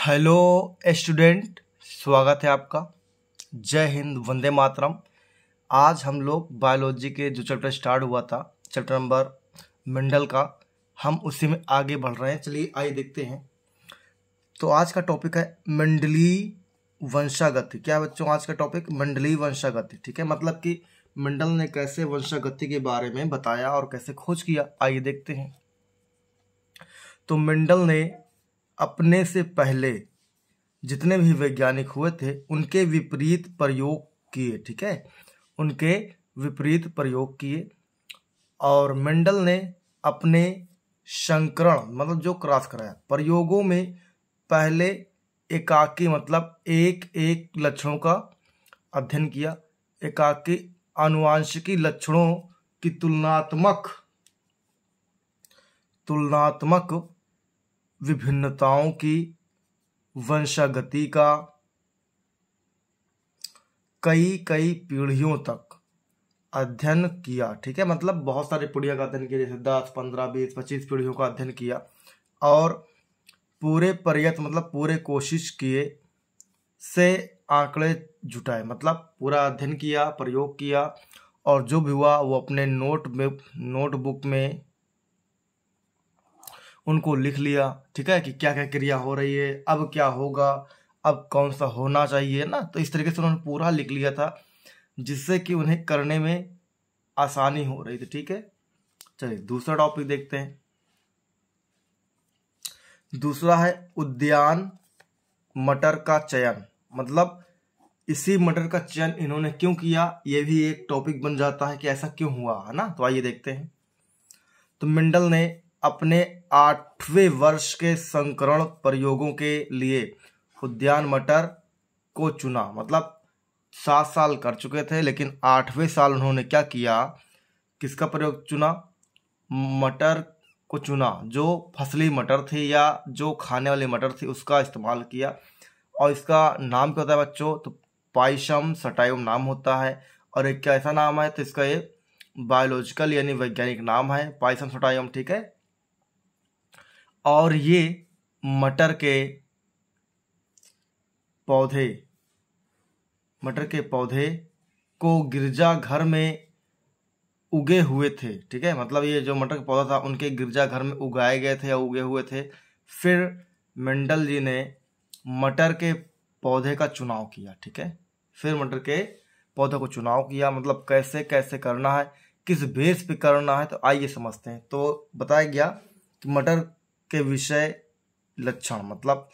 Hello student, स्वागत है आपका। जय हिंद, वंदे मातरम। आज हम लोग बायोलॉजी के जो चैप्टर स्टार्ट हुआ था, चैप्टर नंबर मेंडल का, हम उसी में आगे बढ़ रहे हैं। चलिए आइए देखते हैं। तो आज का टॉपिक है मेंडलीय वंशागति। क्या बच्चों, आज का टॉपिक मेंडलीय वंशागति। ठीक है, मतलब कि मेंडल ने कैसे वंशागति के बारे में बताया और कैसे खोज किया, आइए देखते हैं। तो मेंडल ने अपने से पहले जितने भी वैज्ञानिक हुए थे उनके विपरीत प्रयोग किए। ठीक है, उनके विपरीत प्रयोग किए। और मेंडल ने अपने संकरण मतलब जो क्रॉस कराया प्रयोगों में पहले एकाकी मतलब एक एक लक्षणों का अध्ययन किया। एकाकी आनुवांशिकी लक्षणों की तुलनात्मक विभिन्नताओं की वंशागति का कई पीढ़ियों तक अध्ययन किया। ठीक है, मतलब बहुत सारी पीढ़ियों का अध्ययन किया, जैसे 10, 15, 20, 25 पीढ़ियों का अध्ययन किया। और पूरे प्रयत्न मतलब पूरे कोशिश किए से आंकड़े जुटाए, मतलब पूरा अध्ययन किया, प्रयोग किया, और जो भी हुआ वो अपने नोटबुक में उनको लिख लिया। ठीक है, कि क्या क्या क्रिया हो रही है, अब क्या होगा, अब कौन सा होना चाहिए ना। तो इस तरीके से उन्होंने पूरा लिख लिया था, जिससे कि उन्हें करने में आसानी हो रही थी। ठीक है, चलिए दूसरा टॉपिक देखते हैं। दूसरा है उद्यान मटर का चयन। मतलब इसी मटर का चयन इन्होंने क्यों किया, ये भी एक टॉपिक बन जाता है कि ऐसा क्यों हुआ, है ना। तो आइए देखते हैं। तो मेंडल ने अपने 8वें वर्ष के संकरण प्रयोगों के लिए उद्यान मटर को चुना। मतलब 7 साल कर चुके थे, लेकिन 8वें साल उन्होंने क्या किया, किसका प्रयोग चुना, मटर को चुना। जो फसली मटर थी या जो खाने वाली मटर थी उसका इस्तेमाल किया। और इसका नाम क्या होता है बच्चों, तो पाइसम सटाइवम नाम होता है। और एक क्या ऐसा नाम है, तो इसका ये बायोलॉजिकल यानी वैज्ञानिक नाम है, पाइसम सटाइवम। ठीक है, और ये मटर के पौधे को गिरजाघर में उगे हुए थे। ठीक है, मतलब ये जो मटर का पौधा था उनके गिरजाघर में उगाए गए थे या उगे हुए थे। फिर मेंडल जी ने मटर के पौधे का चुनाव किया। ठीक है, फिर मटर के पौधे को चुनाव किया, मतलब कैसे कैसे करना है, किस बेस पे करना है। तो आइए समझते हैं। तो बताया गया कि मटर के विषय लक्षण, मतलब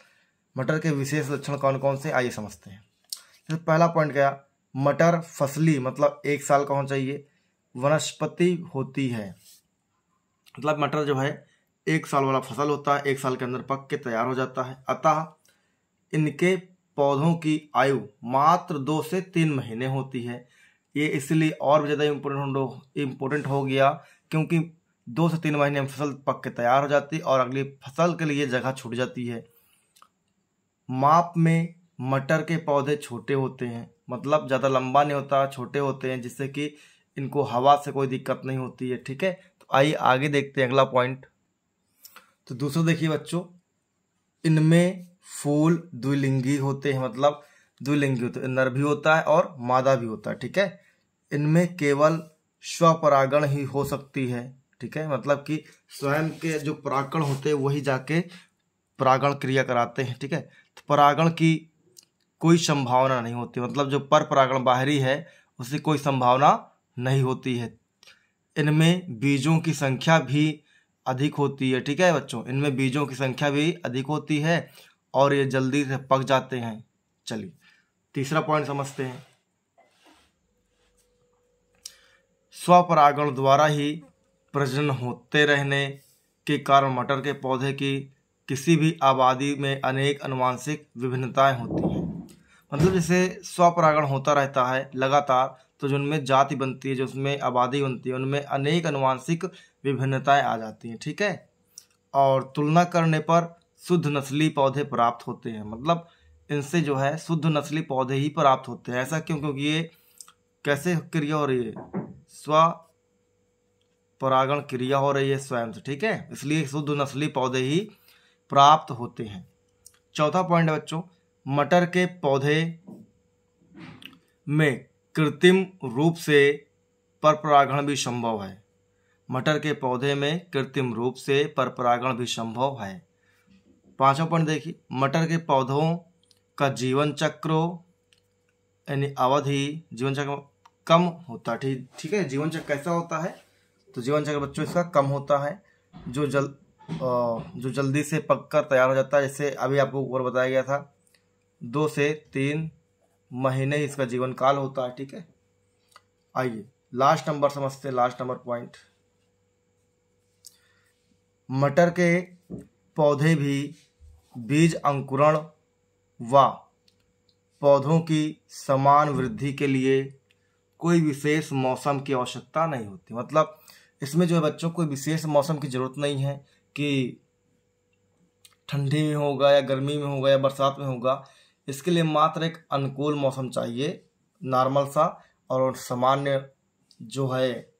मटर के विशेष लक्षण कौन कौन से, आइए समझते हैं। तो पहला पॉइंट क्या, मटर फसली मतलब 1 साल का होना चाहिए, वनस्पति होती है। मतलब मटर जो है 1 साल वाला फसल होता है, 1 साल के अंदर पक के तैयार हो जाता है। अतः इनके पौधों की आयु मात्र 2 से 3 महीने होती है। ये इसलिए और भी ज़्यादा इम्पोर्टेंट हो गया, क्योंकि 2 से 3 महीने में फसल पक के तैयार हो जाती है और अगली फसल के लिए जगह छूट जाती है। माप में मटर के पौधे छोटे होते हैं, मतलब ज़्यादा लंबा नहीं होता, छोटे होते हैं, जिससे कि इनको हवा से कोई दिक्कत नहीं होती है। ठीक है, तो आइए आगे देखते हैं अगला पॉइंट। तो दूसरा देखिए बच्चों, इनमें फूल द्विलिंगी होते हैं। मतलब द्विलिंगी होते हैं, नर भी होता है और मादा भी होता है। ठीक है, इनमें केवल स्वपरागण ही हो सकती है। ठीक है, मतलब कि स्वयं के जो परागण होते हैं वही जाके परागण क्रिया कराते हैं। ठीक है, तो परागण की कोई संभावना नहीं होती, मतलब जो पर परागण बाहरी है उसकी कोई संभावना नहीं होती है। इनमें बीजों की संख्या भी अधिक होती है। ठीक है बच्चों, इनमें बीजों की संख्या भी अधिक होती है और ये जल्दी से पक जाते हैं। चलिए तीसरा पॉइंट समझते हैं। स्वपरागण द्वारा ही प्रजनन होते रहने के कारण मटर के पौधे की किसी भी आबादी में अनेक आनुवंशिक विभिन्नताएं होती हैं। मतलब जैसे स्वपरागण होता रहता है लगातार, तो जो उनमें जाति बनती है, जो उसमें आबादी बनती है, उनमें अनेक आनुवंशिक विभिन्नताएं आ जाती हैं। ठीक है, और तुलना करने पर शुद्ध नस्ली पौधे प्राप्त होते हैं। मतलब इनसे जो है शुद्ध नस्ली पौधे ही प्राप्त होते हैं। ऐसा क्यों, क्योंकि ये कैसे क्रिया हो रही है, स्व परागण क्रिया हो रही है स्वयं से। ठीक है, इसलिए शुद्ध नस्ली पौधे ही प्राप्त होते हैं। चौथा पॉइंट है बच्चों, मटर के पौधे में कृत्रिम रूप से परपरागण भी संभव है। मटर के पौधे में कृत्रिम रूप से परपरागण भी संभव है। पांचवा पॉइंट देखिए, मटर के पौधों का जीवन चक्र यानी अवधि, जीवन चक्र कम होता है। ठीक है, जीवन चक्र कैसा होता है, तो जीवन चक्र बच्चों इसका कम होता है, जो जल्दी से पककर तैयार हो जाता है। जैसे अभी आपको ऊपर बताया गया था 2 से 3 महीने इसका जीवन काल होता है। ठीक है, आइए लास्ट नंबर समझते हैं, लास्ट नंबर पॉइंट, मटर के पौधे भी बीज अंकुरण व पौधों की समान वृद्धि के लिए कोई विशेष मौसम की आवश्यकता नहीं होती। मतलब इसमें जो है बच्चों, कोई विशेष मौसम की जरूरत नहीं है कि ठंडी में होगा या गर्मी में होगा या बरसात में होगा। इसके लिए मात्र एक अनुकूल मौसम चाहिए, नॉर्मल सा, और सामान्य जो है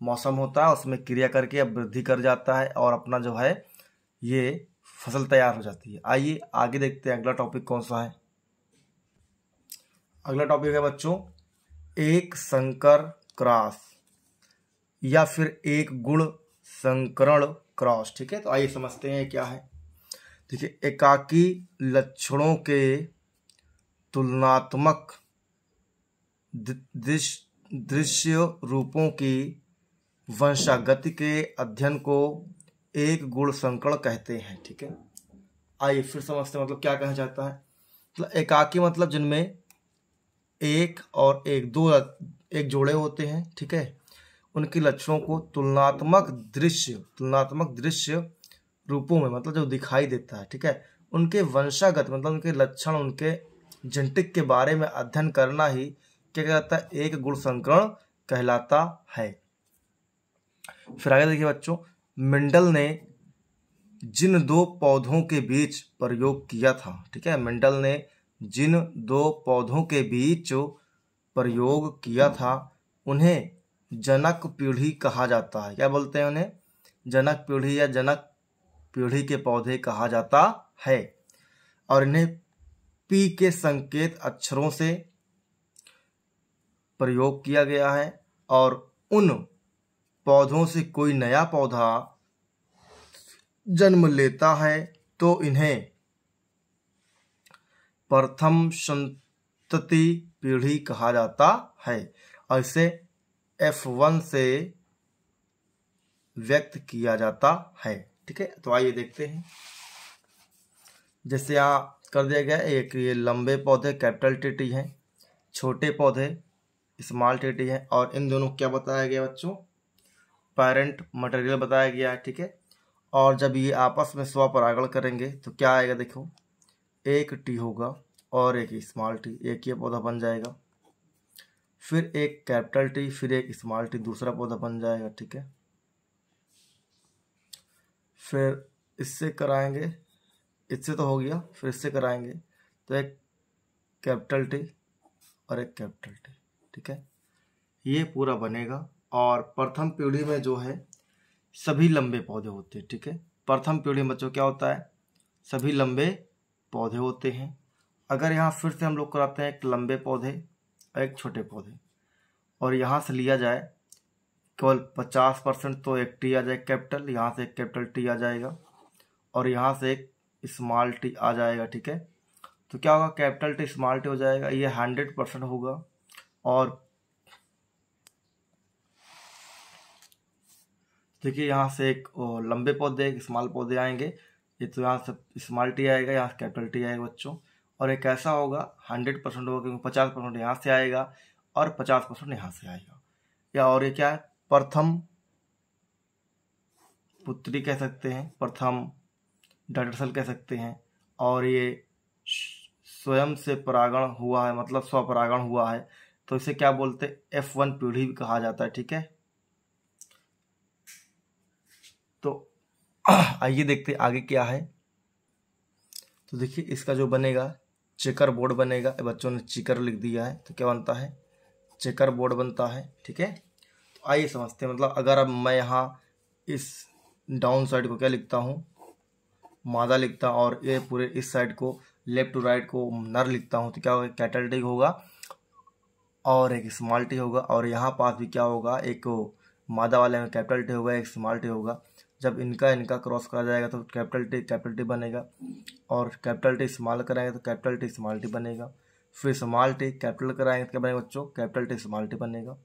मौसम होता है उसमें क्रिया करके अब वृद्धि कर जाता है और अपना जो है ये फसल तैयार हो जाती है। आइए आगे देखते हैं अगला टॉपिक कौन सा है। अगला टॉपिक है बच्चों, एक संकर क्रॉस या फिर एक गुण संकरण क्रॉस। ठीक है, तो आइए समझते हैं क्या है। देखिए, एकाकी लक्षणों के तुलनात्मक दृश्य रूपों की वंशागति के अध्ययन को एक गुण संकरण कहते हैं। ठीक है, आइए फिर समझते हैं मतलब क्या कहा जाता है। मतलब एकाकी मतलब जिनमें एक और एक, दो एक जोड़े होते हैं। ठीक है, उनके लक्षणों को तुलनात्मक दृश्य रूपों में, मतलब जो दिखाई देता है। ठीक है, उनके वंशागत मतलब उनके लक्षण, उनके जेनेटिक के बारे में अध्ययन करना ही क्या कहलाता है, एक गुण संकरण कहलाता है। फिर आगे देखिए बच्चों, मेंडल ने जिन 2 पौधों के बीच प्रयोग किया था। ठीक है, मेंडल ने जिन 2 पौधों के बीच प्रयोग किया था उन्हें जनक पीढ़ी कहा जाता है। क्या बोलते हैं उन्हें? जनक पीढ़ी या जनक पीढ़ी के पौधे कहा जाता है। और इन्हें पी के संकेत अक्षरों से प्रयोग किया गया है। और उन पौधों से कोई नया पौधा जन्म लेता है तो इन्हें प्रथम संतति पीढ़ी कहा जाता है। और इसे F1 से व्यक्त किया जाता है। ठीक है, तो आइए देखते हैं। जैसे यहाँ कर दिया गया, एक ये लंबे पौधे कैपिटल टीटी हैं, छोटे पौधे स्मॉल टीटी हैं, और इन दोनों क्या बताया गया बच्चों, पेरेंट मटेरियल बताया गया है। ठीक है, और जब ये आपस में स्वपरागण करेंगे तो क्या आएगा, देखो एक टी होगा और एक स्मॉल टी, एक ये पौधा बन जाएगा, फिर एक कैपिटल टी, फिर एक स्मॉल टी, दूसरा पौधा बन जाएगा। ठीक है, फिर इससे कराएंगे, इससे तो हो गया, फिर इससे कराएंगे तो एक कैपिटल टी और एक कैपिटल टी। ठीक है, ये पूरा बनेगा। और प्रथम पीढ़ी में जो है सभी लंबे पौधे होते हैं। ठीक है, प्रथम पीढ़ी में बच्चों क्या होता है, सभी लंबे पौधे होते हैं। अगर यहाँ फिर से हम लोग कराते हैं एक लंबे पौधे और एक छोटे पौधे, और यहाँ से लिया जाए केवल 50%, तो एक टी आ जाए कैपिटल, यहाँ से एक कैपिटल टी आ जाएगा और यहाँ से एक स्मॉल टी आ जाएगा। ठीक है, तो क्या होगा, कैपिटल टी स्मॉल टी हो जाएगा, ये 100% होगा। और देखिए यहाँ से एक लंबे पौधे, एक स्मॉल पौधे आएंगे, ये तो यहाँ से स्मॉल टी आएगा, यहाँ से कैपिटल टी आएगा बच्चों। और एक ऐसा होगा 100% होगा, क्योंकि 50% यहाँ से आएगा और 50% यहाँ से आएगा। या और ये क्या है, प्रथम पुत्री कह सकते हैं, प्रथम डॉटर सेल कह सकते हैं। और ये स्वयं से परागण हुआ है, मतलब स्वपरागण हुआ है, तो इसे क्या बोलते हैं, F1 पीढ़ी भी कहा जाता है। ठीक है, तो आइए देखते आगे क्या है। तो देखिए इसका जो बनेगा चेकर बोर्ड बनेगा, बच्चों ने चिकर लिख दिया है, तो क्या बनता है, चेकर बोर्ड बनता है। ठीक है, तो आइए समझते हैं। मतलब अगर अब मैं यहाँ इस डाउन साइड को क्या लिखता हूँ, मादा लिखता हूँ और ये पूरे इस साइड को लेफ्ट टू राइट को नर लिखता हूँ तो क्या होगा, कैपिटल टी होगा और एक स्मॉल टी होगा। और यहाँ पास भी क्या होगा, एक मादा वाले में कैपिटल टी होगा, एक स्मॉल टी होगा। जब इनका क्रॉस करा जाएगा तो कैपिटल टी बनेगा और कैपिटल टी स्मॉल कराएंगे तो कैपिटल टी स्मॉल टी बनेगा। फिर स्मॉल टी कैपिटल कराएंगे तो क्या बनेगा बच्चों, कैपिटल टी स्मॉल टी बनेगा।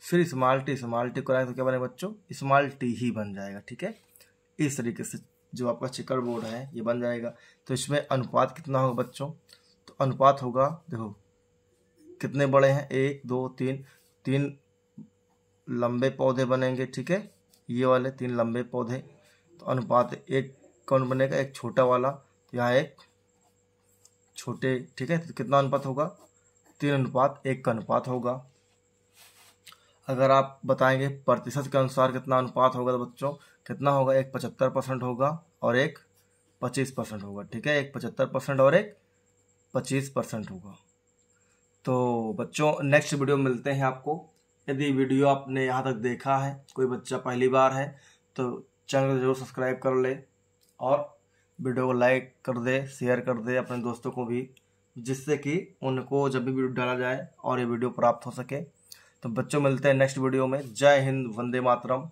फिर स्मॉल टी कराएंगे तो क्या बनेगा बच्चों, स्मॉल टी ही बन जाएगा। ठीक है, इस तरीके से जो आपका चेकर बोर्ड है ये बन जाएगा। तो इसमें अनुपात कितना होगा बच्चों, तो अनुपात होगा, देखो कितने बड़े हैं, 1 2 3, 3 लंबे पौधे बनेंगे। ठीक है, ये वाले 3 लंबे पौधे, तो अनुपात एक कौन बनेगा, एक छोटा वाला, तो यहाँ एक छोटे। ठीक है, तो कितना अनुपात होगा, 3:1 का अनुपात होगा। अगर आप बताएंगे प्रतिशत के अनुसार कितना अनुपात होगा तो बच्चों कितना होगा, एक 75% होगा और एक 25% होगा। ठीक है, एक 75% और एक 25% होगा। तो बच्चों नेक्स्ट वीडियो में मिलते हैं आपको। यदि वीडियो आपने यहाँ तक देखा है, कोई बच्चा पहली बार है तो चैनल को जरूर सब्सक्राइब कर ले और वीडियो को लाइक कर दे, शेयर कर दे अपने दोस्तों को भी, जिससे कि उनको जब भी वीडियो डाला जाए और ये वीडियो प्राप्त हो सके। तो बच्चों मिलते हैं नेक्स्ट वीडियो में। जय हिंद, वंदे मातरम।